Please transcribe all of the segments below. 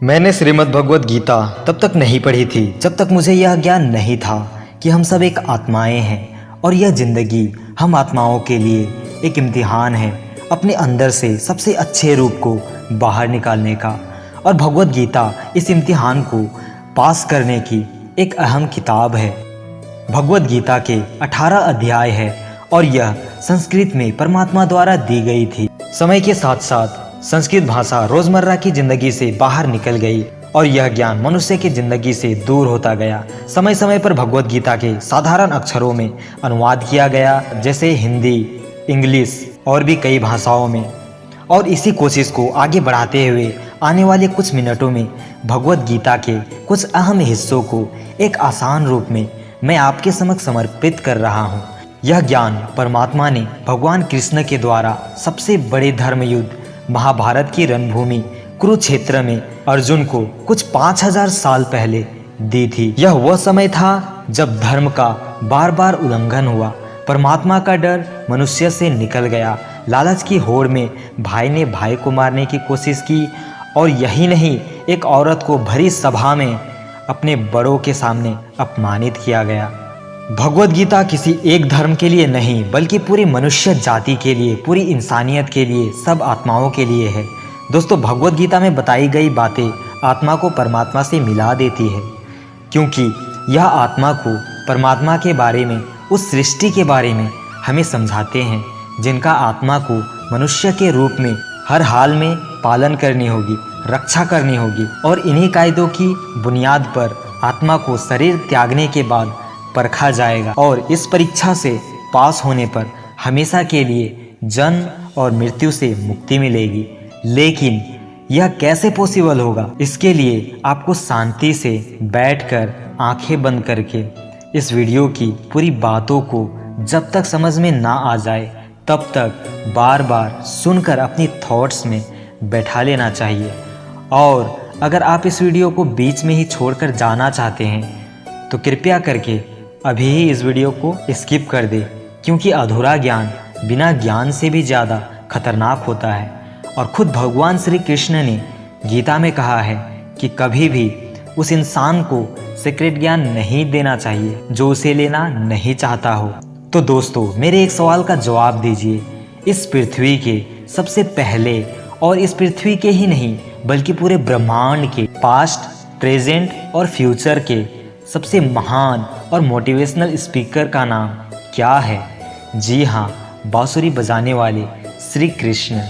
मैंने श्रीमद् भगवत गीता तब तक नहीं पढ़ी थी जब तक मुझे यह ज्ञान नहीं था कि हम सब एक आत्माएं हैं और यह जिंदगी हम आत्माओं के लिए एक इम्तिहान है अपने अंदर से सबसे अच्छे रूप को बाहर निकालने का। और भगवत गीता इस इम्तिहान को पास करने की एक अहम किताब है। भगवत गीता के 18 अध्याय है और यह संस्कृत में परमात्मा द्वारा दी गई थी। समय के साथ साथ संस्कृत भाषा रोजमर्रा की जिंदगी से बाहर निकल गई और यह ज्ञान मनुष्य की जिंदगी से दूर होता गया। समय समय पर भगवत गीता के साधारण अक्षरों में अनुवाद किया गया, जैसे हिंदी, इंग्लिश और भी कई भाषाओं में। और इसी कोशिश को आगे बढ़ाते हुए आने वाले कुछ मिनटों में भगवत गीता के कुछ अहम हिस्सों को एक आसान रूप में मैं आपके समक्ष समर्पित कर रहा हूँ। यह ज्ञान परमात्मा ने भगवान कृष्ण के द्वारा सबसे बड़े धर्म युद्ध महाभारत की रणभूमि कुरुक्षेत्र में अर्जुन को कुछ 5000 साल पहले दी थी। यह वह समय था जब धर्म का बार बार उल्लंघन हुआ, परमात्मा का डर मनुष्य से निकल गया, लालच की होड़ में भाई ने भाई को मारने की कोशिश की और यही नहीं, एक औरत को भरी सभा में अपने बड़ों के सामने अपमानित किया गया। भगवत गीता किसी एक धर्म के लिए नहीं बल्कि पूरी मनुष्य जाति के लिए, पूरी इंसानियत के लिए, सब आत्माओं के लिए है। दोस्तों, भगवत गीता में बताई गई बातें आत्मा को परमात्मा से मिला देती है, क्योंकि यह आत्मा को परमात्मा के बारे में, उस सृष्टि के बारे में हमें समझाते हैं, जिनका आत्मा को मनुष्य के रूप में हर हाल में पालन करनी होगी, रक्षा करनी होगी। और इन्हीं कायदों की बुनियाद पर आत्मा को शरीर त्यागने के बाद परखा जाएगा और इस परीक्षा से पास होने पर हमेशा के लिए जन्म और मृत्यु से मुक्ति मिलेगी। लेकिन यह कैसे पॉसिबल होगा? इसके लिए आपको शांति से बैठकर आंखें बंद करके इस वीडियो की पूरी बातों को जब तक समझ में ना आ जाए तब तक बार बार सुनकर अपनी थॉट्स में बैठा लेना चाहिए। और अगर आप इस वीडियो को बीच में ही छोड़कर जाना चाहते हैं तो कृपया करके अभी ही इस वीडियो को स्किप कर दे, क्योंकि अधूरा ज्ञान बिना ज्ञान से भी ज़्यादा खतरनाक होता है। और खुद भगवान श्री कृष्ण ने गीता में कहा है कि कभी भी उस इंसान को सीक्रेट ज्ञान नहीं देना चाहिए जो उसे लेना नहीं चाहता हो। तो दोस्तों, मेरे एक सवाल का जवाब दीजिए। इस पृथ्वी के सबसे पहले, और इस पृथ्वी के ही नहीं बल्कि पूरे ब्रह्मांड के पास्ट, प्रेजेंट और फ्यूचर के सबसे महान और मोटिवेशनल स्पीकर का नाम क्या है? जी हाँ, बांसुरी बजाने वाले श्री कृष्ण।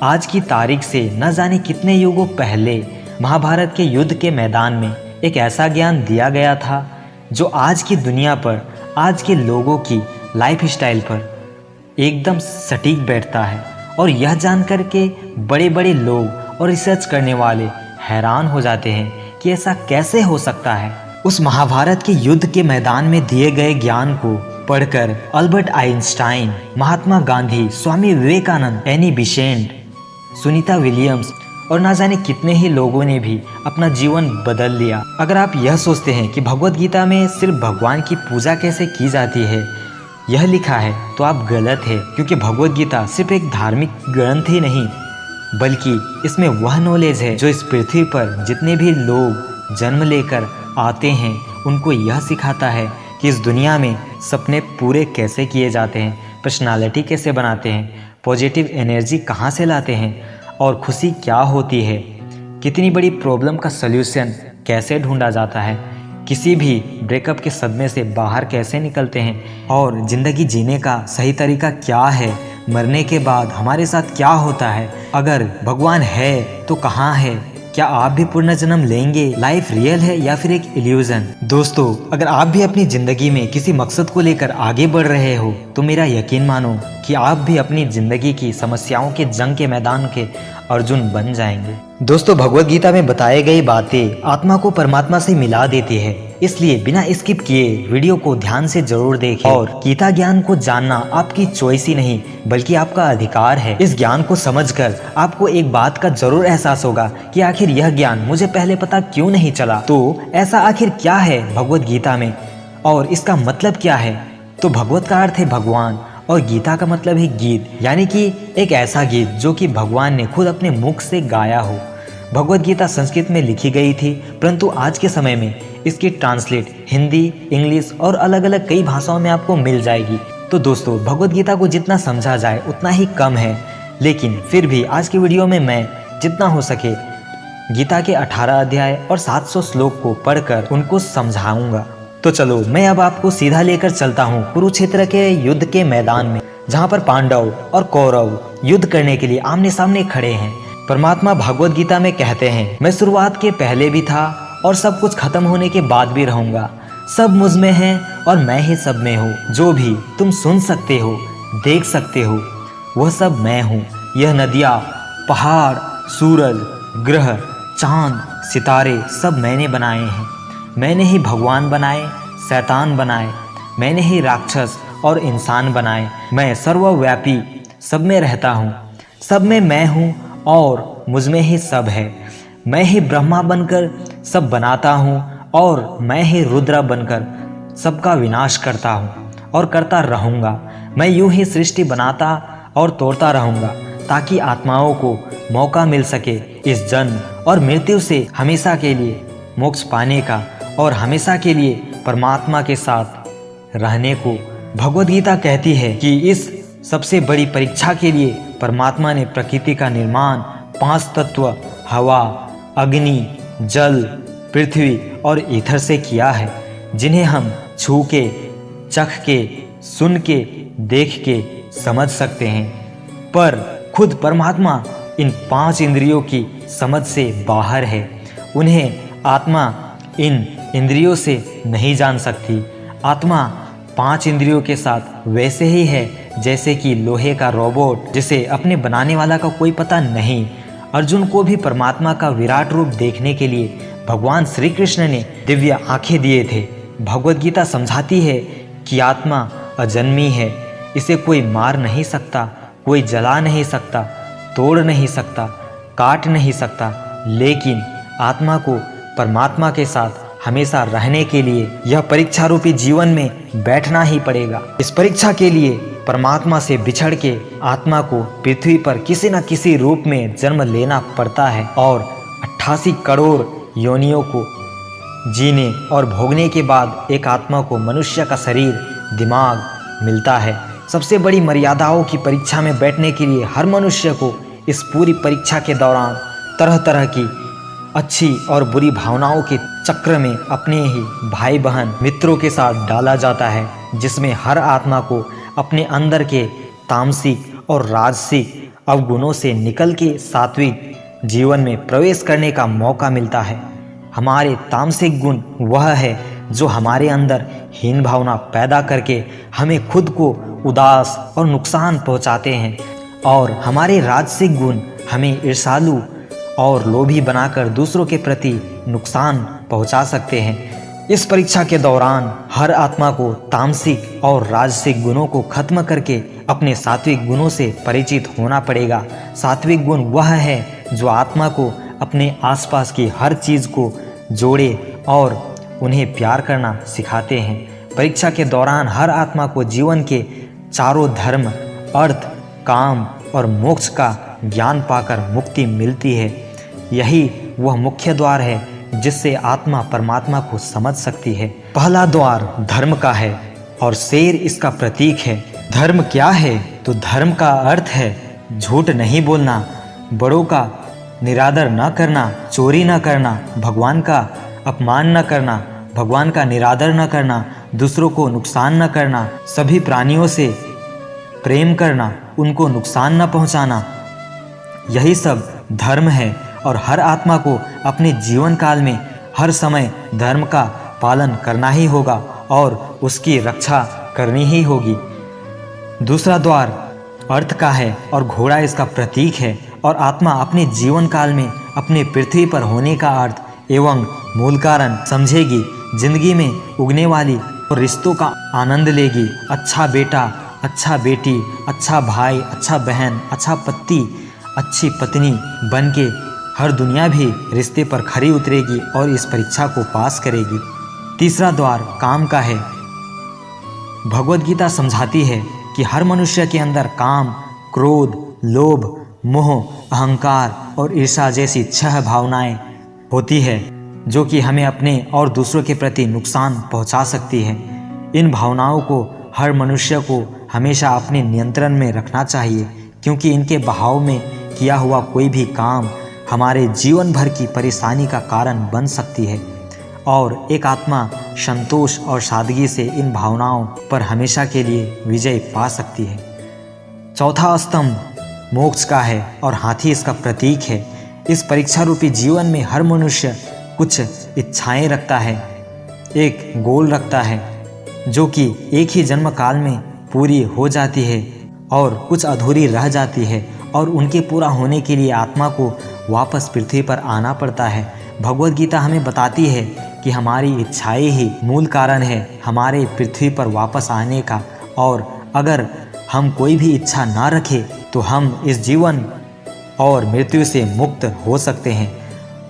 आज की तारीख से न जाने कितने युगों पहले महाभारत के युद्ध के मैदान में एक ऐसा ज्ञान दिया गया था जो आज की दुनिया पर, आज के लोगों की लाइफ स्टाइल पर एकदम सटीक बैठता है। और यह जानकर के बड़े बड़े लोग और रिसर्च करने वाले हैरान हो जाते हैं कि ऐसा कैसे हो सकता है। उस महाभारत के युद्ध के मैदान में दिए गए ज्ञान को पढ़कर Albert Einstein, Mahatma Gandhi, Swami Vivekananda, Annie Besant, Sunita Williams और ना जाने कितने ही लोगों ने भी अपना जीवन बदल लिया। अगर आप यह सोचते हैं कि भगवत गीता में सिर्फ भगवान की पूजा कैसे की जाती है यह लिखा है, तो आप गलत है, क्योंकि भगवत गीता सिर्फ एक धार्मिक ग्रंथ ही नहीं बल्कि इसमें वह नॉलेज है जो इस पृथ्वी पर जितने भी लोग जन्म लेकर आते हैं उनको यह सिखाता है कि इस दुनिया में सपने पूरे कैसे किए जाते हैं, पर्सनालिटी कैसे बनाते हैं, पॉजिटिव एनर्जी कहाँ से लाते हैं और खुशी क्या होती है, कितनी बड़ी प्रॉब्लम का सल्यूशन कैसे ढूंढा जाता है, किसी भी ब्रेकअप के सदमे से बाहर कैसे निकलते हैं और ज़िंदगी जीने का सही तरीका क्या है, मरने के बाद हमारे साथ क्या होता है, अगर भगवान है तो कहाँ है, क्या आप भी पुनर्जन्म लेंगे, लाइफ रियल है या फिर एक इल्यूजन। दोस्तों, अगर आप भी अपनी जिंदगी में किसी मकसद को लेकर आगे बढ़ रहे हो तो मेरा यकीन मानो कि आप भी अपनी जिंदगी की समस्याओं के जंग के मैदान के अर्जुन बन जाएंगे। दोस्तों, भगवत गीता में बताई गई बातें आत्मा को परमात्मा से मिला देती है, इसलिए बिना स्किप किए वीडियो को ध्यान से जरूर देखें। और गीता ज्ञान को जानना आपकी चॉइस ही नहीं बल्कि आपका अधिकार है। इस ज्ञान को समझकर आपको एक बात का जरूर एहसास होगा कि आखिर यह ज्ञान मुझे पहले पता क्यों नहीं चला। तो ऐसा आखिर क्या है भगवत गीता में और इसका मतलब क्या है? तो भगवत का अर्थ है भगवान और गीता का मतलब है गीत, यानी कि एक ऐसा गीत जो कि भगवान ने खुद अपने मुख से गाया हो। भगवद गीता संस्कृत में लिखी गई थी, परंतु आज के समय में इसकी ट्रांसलेट हिंदी, इंग्लिश और अलग अलग कई भाषाओं में आपको मिल जाएगी। तो दोस्तों, भगवद गीता को जितना समझा जाए उतना ही कम है, लेकिन फिर भी आज की वीडियो में मैं जितना हो सके गीता के 18 अध्याय और 700 श्लोक को पढ़कर उनको समझाऊंगा। तो चलो मैं अब आपको सीधा लेकर चलता हूँ कुरुक्षेत्र के युद्ध के मैदान में, जहाँ पर पांडव और कौरव युद्ध करने के लिए आमने सामने खड़े हैं। परमात्मा भगवद गीता में कहते हैं, मैं शुरुआत के पहले भी था और सब कुछ खत्म होने के बाद भी रहूंगा। सब मुझ में है और मैं ही सब में हूँ। जो भी तुम सुन सकते हो, देख सकते हो, वह सब मैं हूँ। यह नदियाँ, पहाड़, सूरज, ग्रह, चांद, सितारे सब मैंने बनाए हैं। मैंने ही भगवान बनाए, शैतान बनाए, मैंने ही राक्षस और इंसान बनाए। मैं सर्वव्यापी, सब में रहता हूँ, सब में मैं हूँ और मुझ में ही सब है। मैं ही ब्रह्मा बनकर सब बनाता हूँ और मैं ही रुद्र बनकर सबका विनाश करता हूँ और करता रहूँगा। मैं यूं ही सृष्टि बनाता और तोड़ता रहूँगा ताकि आत्माओं को मौका मिल सके इस जन्म और मृत्यु से हमेशा के लिए मोक्ष पाने का और हमेशा के लिए परमात्मा के साथ रहने को। भगवद गीता कहती है कि इस सबसे बड़ी परीक्षा के लिए परमात्मा ने प्रकृति का निर्माण 5 तत्व हवा, अग्नि, जल, पृथ्वी और ईथर से किया है, जिन्हें हम छू के, चख के, सुन के, देख के समझ सकते हैं। पर खुद परमात्मा इन 5 इंद्रियों की समझ से बाहर है। उन्हें आत्मा इन इंद्रियों से नहीं जान सकती। आत्मा 5 इंद्रियों के साथ वैसे ही है जैसे कि लोहे का रोबोट, जिसे अपने बनाने वाला का कोई पता नहीं। अर्जुन को भी परमात्मा का विराट रूप देखने के लिए भगवान श्री कृष्ण ने दिव्य आंखें दिए थे। भगवद गीता समझाती है कि आत्मा अजन्मी है, इसे कोई मार नहीं सकता, कोई जला नहीं सकता, तोड़ नहीं सकता, काट नहीं सकता, लेकिन आत्मा को परमात्मा के साथ हमेशा रहने के लिए यह परीक्षा रूपी जीवन में बैठना ही पड़ेगा। इस परीक्षा के लिए परमात्मा से बिछड़ के आत्मा को पृथ्वी पर किसी न किसी रूप में जन्म लेना पड़ता है और 88 करोड़ योनियों को जीने और भोगने के बाद एक आत्मा को मनुष्य का शरीर, दिमाग मिलता है। सबसे बड़ी मर्यादाओं की परीक्षा में बैठने के लिए हर मनुष्य को इस पूरी परीक्षा के दौरान तरह तरह की अच्छी और बुरी भावनाओं के चक्र में अपने ही भाई बहन मित्रों के साथ डाला जाता है, जिसमें हर आत्मा को अपने अंदर के तामसिक और राजसिक अवगुणों से निकल के सात्विक जीवन में प्रवेश करने का मौका मिलता है। हमारे तामसिक गुण वह है जो हमारे अंदर हीन भावना पैदा करके हमें खुद को उदास और नुकसान पहुंचाते हैं, और हमारे राजसिक गुण हमें ईर्ष्यालु और लोभी बनाकर दूसरों के प्रति नुकसान पहुंचा सकते हैं। इस परीक्षा के दौरान हर आत्मा को तामसिक और राजसिक गुणों को खत्म करके अपने सात्विक गुणों से परिचित होना पड़ेगा। सात्विक गुण वह है जो आत्मा को अपने आसपास की हर चीज़ को जोड़े और उन्हें प्यार करना सिखाते हैं। परीक्षा के दौरान हर आत्मा को जीवन के चारों धर्म, अर्थ, काम और मोक्ष का ज्ञान पाकर मुक्ति मिलती है। यही वह मुख्य द्वार है जिससे आत्मा परमात्मा को समझ सकती है। पहला द्वार धर्म का है और शेर इसका प्रतीक है। धर्म क्या है? तो धर्म का अर्थ है झूठ नहीं बोलना, बड़ों का निरादर न करना, चोरी न करना, भगवान का अपमान न करना, भगवान का निरादर न करना, दूसरों को नुकसान न करना, सभी प्राणियों से प्रेम करना, उनको नुकसान न पहुंचाना। यही सब धर्म है और हर आत्मा को अपने जीवन काल में हर समय धर्म का पालन करना ही होगा और उसकी रक्षा करनी ही होगी। दूसरा द्वार अर्थ का है और घोड़ा इसका प्रतीक है, और आत्मा अपने जीवन काल में अपने पृथ्वी पर होने का अर्थ एवं मूल कारण समझेगी, जिंदगी में उगने वाली और रिश्तों का आनंद लेगी। अच्छा बेटा, अच्छा बेटी, अच्छा भाई, अच्छा बहन, अच्छा पति, अच्छी पत्नी बन के हर दुनिया भी रिश्ते पर खरी उतरेगी और इस परीक्षा को पास करेगी। तीसरा द्वार काम का है। भगवद गीता समझाती है कि हर मनुष्य के अंदर काम, क्रोध, लोभ, मोह, अहंकार और ईर्ष्या जैसी 6 भावनाएं होती है जो कि हमें अपने और दूसरों के प्रति नुकसान पहुंचा सकती है। इन भावनाओं को हर मनुष्य को हमेशा अपने नियंत्रण में रखना चाहिए, क्योंकि इनके बहाव में किया हुआ कोई भी काम हमारे जीवन भर की परेशानी का कारण बन सकती है और एक आत्मा संतोष और सादगी से इन भावनाओं पर हमेशा के लिए विजय पा सकती है। चौथा स्तंभ मोक्ष का है और हाथी इसका प्रतीक है। इस परीक्षा रूपी जीवन में हर मनुष्य कुछ इच्छाएं रखता है, एक गोल रखता है जो कि एक ही जन्म काल में पूरी हो जाती है और कुछ अधूरी रह जाती है और उनके पूरा होने के लिए आत्मा को वापस पृथ्वी पर आना पड़ता है। भगवद गीता हमें बताती है कि हमारी इच्छाएं ही मूल कारण है हमारे पृथ्वी पर वापस आने का, और अगर हम कोई भी इच्छा ना रखें तो हम इस जीवन और मृत्यु से मुक्त हो सकते हैं।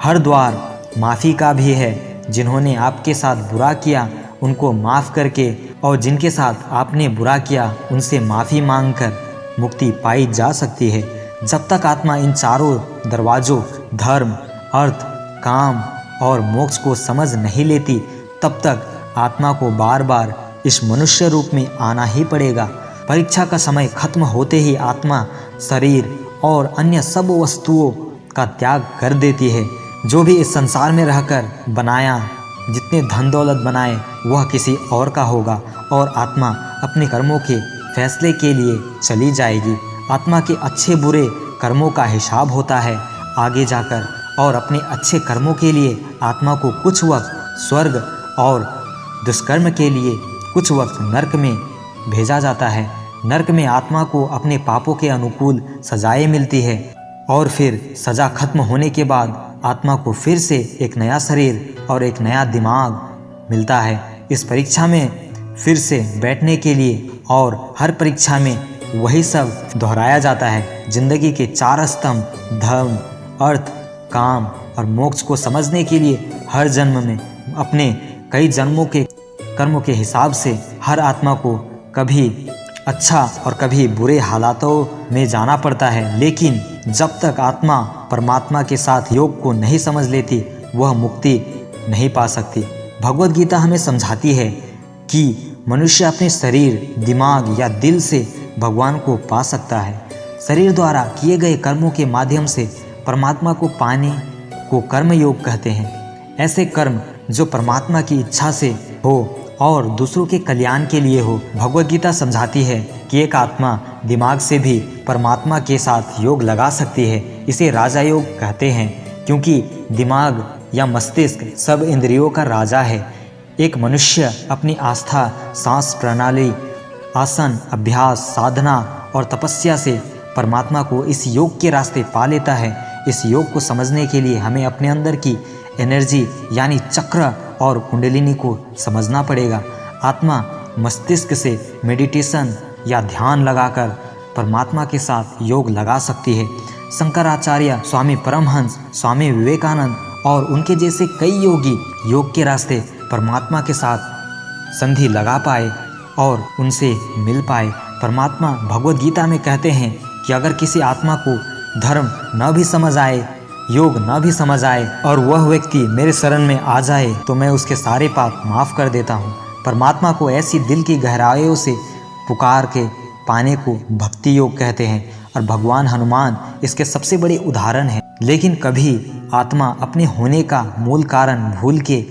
हर द्वार माफ़ी का भी है। जिन्होंने आपके साथ बुरा किया उनको माफ़ करके और जिनके साथ आपने बुरा किया उनसे माफ़ी मांगकर मुक्ति पाई जा सकती है। जब तक आत्मा इन चारों दरवाज़ों धर्म, अर्थ, काम और मोक्ष को समझ नहीं लेती, तब तक आत्मा को बार बार इस मनुष्य रूप में आना ही पड़ेगा। परीक्षा का समय खत्म होते ही आत्मा शरीर और अन्य सब वस्तुओं का त्याग कर देती है। जो भी इस संसार में रहकर बनाया, जितने धन दौलत बनाए, वह किसी और का होगा और आत्मा अपने कर्मों के फैसले के लिए चली जाएगी। आत्मा के अच्छे बुरे कर्मों का हिसाब होता है आगे जाकर, और अपने अच्छे कर्मों के लिए आत्मा को कुछ वक्त स्वर्ग और दुष्कर्म के लिए कुछ वक्त नरक में भेजा जाता है। नरक में आत्मा को अपने पापों के अनुकूल सजाएं मिलती है और फिर सज़ा खत्म होने के बाद आत्मा को फिर से एक नया शरीर और एक नया दिमाग मिलता है इस परीक्षा में फिर से बैठने के लिए, और हर परीक्षा में वही सब दोहराया जाता है। जिंदगी के 4 स्तंभ धर्म, अर्थ, काम और मोक्ष को समझने के लिए हर जन्म में अपने कई जन्मों के कर्मों के हिसाब से हर आत्मा को कभी अच्छा और कभी बुरे हालातों में जाना पड़ता है। लेकिन जब तक आत्मा परमात्मा के साथ योग को नहीं समझ लेती, वह मुक्ति नहीं पा सकती। भगवद गीता हमें समझाती है कि मनुष्य अपने शरीर, दिमाग या दिल से भगवान को पा सकता है। शरीर द्वारा किए गए कर्मों के माध्यम से परमात्मा को पाने को कर्म योग कहते हैं। ऐसे कर्म जो परमात्मा की इच्छा से हो और दूसरों के कल्याण के लिए हो। भगवद गीता समझाती है कि एक आत्मा दिमाग से भी परमात्मा के साथ योग लगा सकती है। इसे राजा योग कहते हैं, क्योंकि दिमाग या मस्तिष्क सब इंद्रियों का राजा है। एक मनुष्य अपनी आस्था, सांस प्रणाली, आसन, अभ्यास, साधना और तपस्या से परमात्मा को इस योग के रास्ते पा लेता है। इस योग को समझने के लिए हमें अपने अंदर की एनर्जी यानी चक्र और कुंडलिनी को समझना पड़ेगा। आत्मा मस्तिष्क से मेडिटेशन या ध्यान लगाकर परमात्मा के साथ योग लगा सकती है। शंकराचार्य, स्वामी परमहंस, स्वामी विवेकानंद और उनके जैसे कई योगी योग के रास्ते परमात्मा के साथ संधि लगा पाए और उनसे मिल पाए। परमात्मा भगवद गीता में कहते हैं कि अगर किसी आत्मा को धर्म न भी समझ आए, योग न भी समझ आए और वह व्यक्ति मेरे शरण में आ जाए तो मैं उसके सारे पाप माफ़ कर देता हूँ। परमात्मा को ऐसी दिल की गहराइयों से पुकार के पाने को भक्ति योग कहते हैं और भगवान हनुमान इसके सबसे बड़े उदाहरण हैं। लेकिन कभी आत्मा अपने होने का मूल कारण भूल के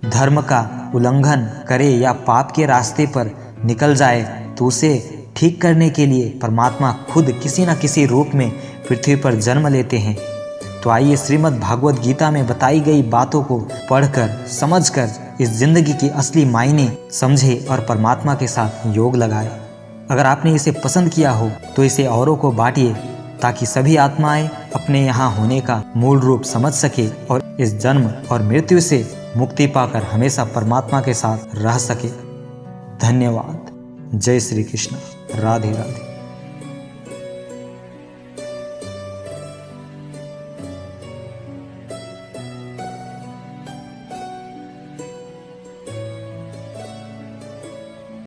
धर्म का उल्लंघन करे या पाप के रास्ते पर निकल जाए तो उसे ठीक करने के लिए परमात्मा खुद किसी न किसी रूप में पृथ्वी पर जन्म लेते हैं। तो आइए श्रीमद् भागवत गीता में बताई गई बातों को पढ़कर, समझकर इस जिंदगी की असली मायने समझे और परमात्मा के साथ योग लगाए। अगर आपने इसे पसंद किया हो तो इसे औरों को बांटिए ताकि सभी आत्माएं अपने यहाँ होने का मूल रूप समझ सके और इस जन्म और मृत्यु से मुक्ति पाकर हमेशा परमात्मा के साथ रह सके। धन्यवाद। जय श्री कृष्ण। राधे राधे।